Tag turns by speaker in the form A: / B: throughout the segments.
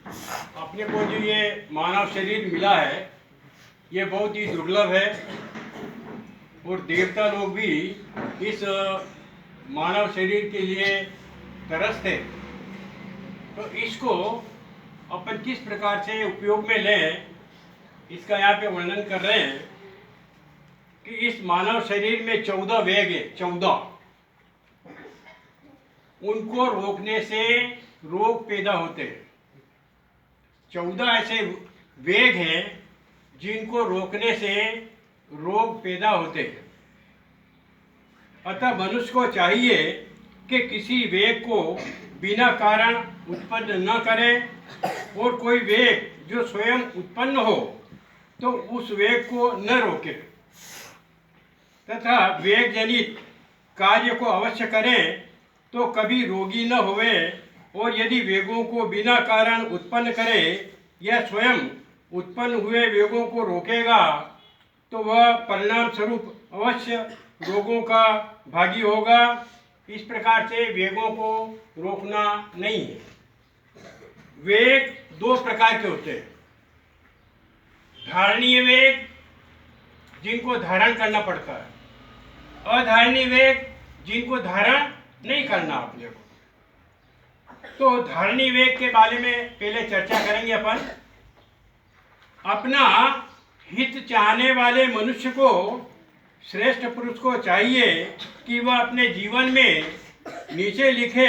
A: अपने को जो ये मानव शरीर मिला है ये बहुत ही दुर्लभ है और देवता लोग भी इस मानव शरीर के लिए तरसते। तो इसको अपन किस प्रकार से उपयोग में लें इसका यहाँ पे वर्णन कर रहे हैं कि इस मानव शरीर में 14 वेग है। 14 उनको रोकने से रोग पैदा होते हैं। 14 ऐसे वेग हैं जिनको रोकने से रोग पैदा होते हैं। अतः मनुष्य को चाहिए कि किसी वेग को बिना कारण उत्पन्न न करे और कोई वेग जो स्वयं उत्पन्न हो तो उस वेग को न रोके तथा वेग जनित कार्य को अवश्य करें तो कभी रोगी न होवे। और यदि वेगों को बिना कारण उत्पन्न करे या स्वयं उत्पन्न हुए वेगों को रोकेगा तो वह परिणाम स्वरूप अवश्य रोगों का भागी होगा। इस प्रकार से वेगों को रोकना नहीं है। वेग दो प्रकार के होते हैं। धारणीय वेग जिनको धारण करना पड़ता है, अधारणीय वेग जिनको धारण नहीं करना अपने को। तो धारणीय वेग के बारे में पहले चर्चा करेंगे अपन। अपना हित चाहने वाले मनुष्य को, श्रेष्ठ पुरुष को चाहिए कि वह अपने जीवन में नीचे लिखे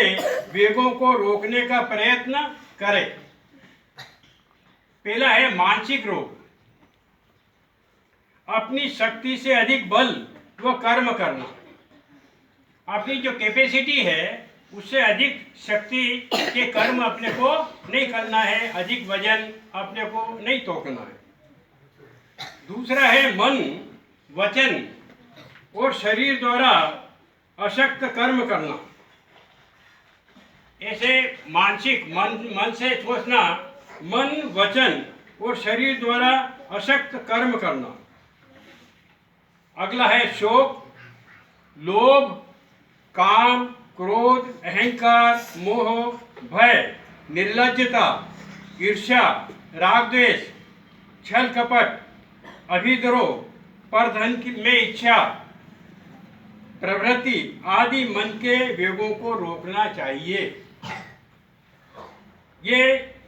A: वेगों को रोकने का प्रयत्न करे। पहला है मानसिक रोग। अपनी शक्ति से अधिक बल व कर्म करना। अपनी जो कैपेसिटी है उससे अधिक शक्ति के कर्म अपने को नहीं करना है, अधिक वजन अपने को नहीं तोड़ना है। दूसरा है मन, वचन और शरीर द्वारा अशक्त कर्म करना। ऐसे मानसिक मन से सोचना, मन, वचन और शरीर द्वारा अशक्त कर्म करना। अगला है शोक, लोभ, काम, क्रोध, अहंकार, मोह, भय, निर्लज्जता, ईर्ष्या, राग द्वेष, छल कपट, अभिद्रोह, परधन में इच्छा, प्रवृत्ति आदि मन के वेगों को रोकना चाहिए। ये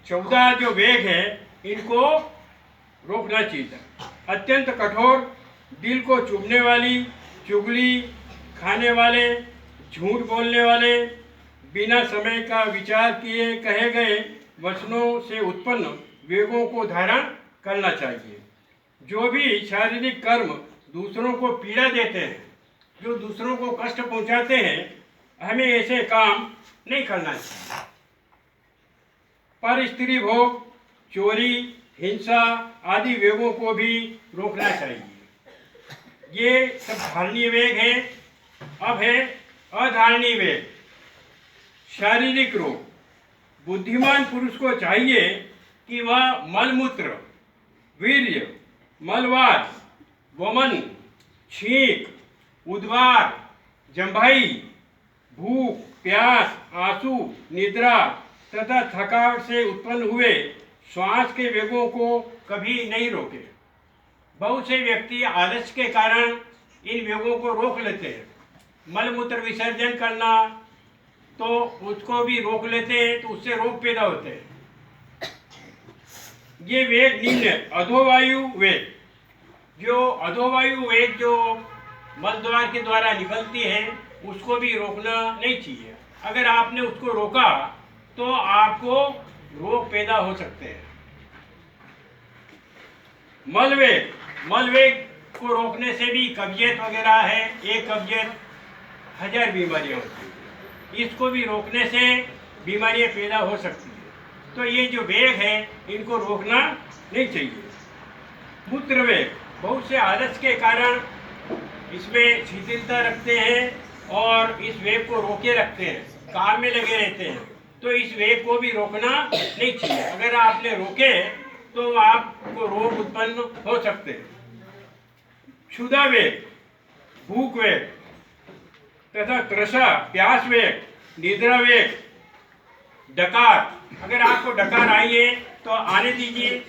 A: 14 जो वेग है इनको रोकना चाहिए। अत्यंत कठोर, दिल को चुभने वाली, चुगली खाने वाले, झूठ बोलने वाले, बिना समय का विचार किए कहे गए वचनों से उत्पन्न वेगों को धारण करना चाहिए। जो भी शारीरिक कर्म दूसरों को पीड़ा देते हैं, जो दूसरों को कष्ट पहुंचाते हैं, हमें ऐसे काम नहीं करना चाहिए। पर स्त्री भोग, चोरी, हिंसा आदि वेगों को भी रोकना चाहिए। ये सब धारणीय वेग है। अब है अधारणीय वेग, शारीरिक रोग। बुद्धिमान पुरुष को चाहिए कि वह मलमूत्र, वीर्य, मलवात, वमन, छींक, उद्वार, जंभाई, भूख, प्यास, आंसू, निद्रा तथा थकावट से उत्पन्न हुए श्वास के वेगों को कभी नहीं रोके। बहुत से व्यक्ति आलस्य के कारण इन वेगों को रोक लेते हैं। मलमूत्र विसर्जन करना तो उसको भी रोक लेते हैं, तो उससे रोग पैदा होते हैं। ये वेग निम्न है। अधोवायु वेग, जो अधोवायु वेग जो मल द्वार के द्वारा निकलती है उसको भी रोकना नहीं चाहिए। अगर आपने उसको रोका तो आपको रोग पैदा हो सकते हैं। मलवेग, मलवेग को रोकने से भी कब्जियत वगैरह है, एक कब्जियत 1000 बीमारियां होती हैं। इसको भी रोकने से बीमारियां पैदा हो सकती है। तो ये जो वेग है इनको रोकना नहीं चाहिए। मूत्र वेग, बहुत से आलस के कारण इसमें शिथिलता रखते हैं और इस वेग को रोके रखते हैं, काम में लगे रहते हैं। तो इस वेग को भी रोकना नहीं चाहिए। अगर आपने रोके तो आपको रोग उत्पन्न हो सकते हैं। क्षुधा वेग, भूख वेग तथा तृषा, प्यास वेग, निद्रा वेग, डकार, अगर आपको डकार आई है तो आने दीजिए,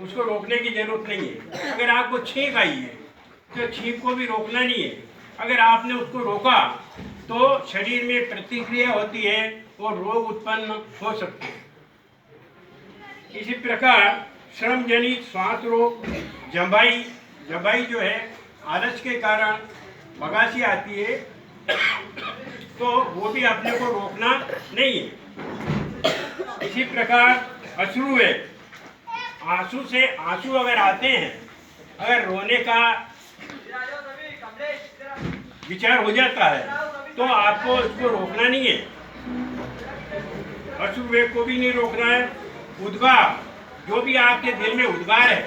A: उसको रोकने की जरूरत नहीं है। अगर आपको छींक आई है तो छींक को भी रोकना नहीं है। अगर आपने उसको रोका तो शरीर में प्रतिक्रिया होती है और रोग उत्पन्न हो सकते हैं। इसी प्रकार श्रम जनित श्वास रोग, जबाई जो है आलस के कारण बगासी आती है, तो वो भी अपने को रोकना नहीं है। इसी प्रकार अश्रुवेग, आंसू अगर आते हैं, अगर रोने का विचार हो जाता है तो आपको इसको रोकना नहीं है, अश्रुवेग को भी नहीं रोकना है। उद्गार, जो भी आपके दिल में उद्गार है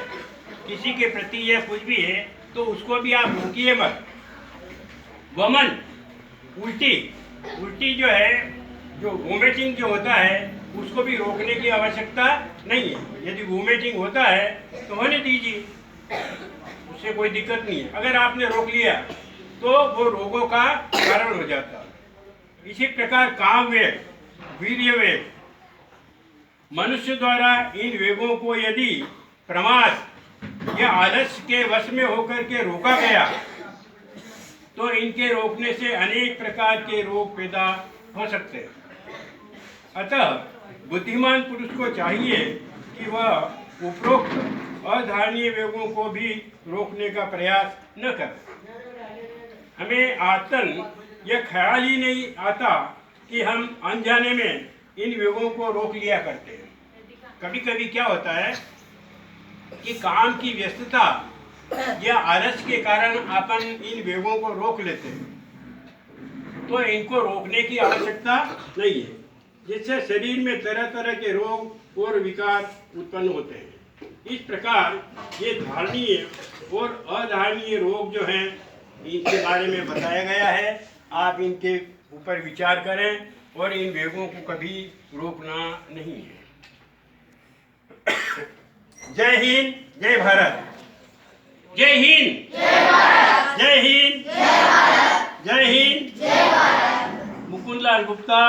A: किसी के प्रति या कुछ भी है तो उसको भी आप रोकिए मत। वमन, उल्टी जो है, जो वोमिटिंग जो होता है उसको भी रोकने की आवश्यकता नहीं है। यदि वोमिटिंग होता है तो होने दीजिए, उससे कोई दिक्कत नहीं है। अगर आपने रोक लिया तो वो रोगों का कारण हो जाता है। इसी प्रकार काम वेग, वीर्य वेग, मनुष्य द्वारा इन वेगों को यदि प्रमाद या आलस्य के वश में होकर के रोका गया तो इनके रोकने से अनेक प्रकार के रोग पैदा हो सकते हैं। अतः बुद्धिमान पुरुष को चाहिए कि वह उपरोक्त अधारणीय वेगों को भी रोकने का प्रयास न करे। हमें आतन यह ख्याल ही नहीं आता कि हम अनजाने में इन वेगों को रोक लिया करते हैं। कभी कभी क्या होता है कि काम की व्यस्तता या आलस के कारण अपन इन वेगों को रोक लेते हैं, तो इनको रोकने की आवश्यकता नहीं है, जिससे शरीर में तरह तरह के रोग और विकार उत्पन्न होते हैं। इस प्रकार ये धारणीय और अधारणीय रोग जो हैं इनके बारे में बताया गया है। आप इनके ऊपर विचार करें और इन वेगों को कभी रोकना नहीं है। जय हिंद, जय भारत। जय हिंद, जय हिंद, जय हिंद। मुकुंद लाल गुप्ता,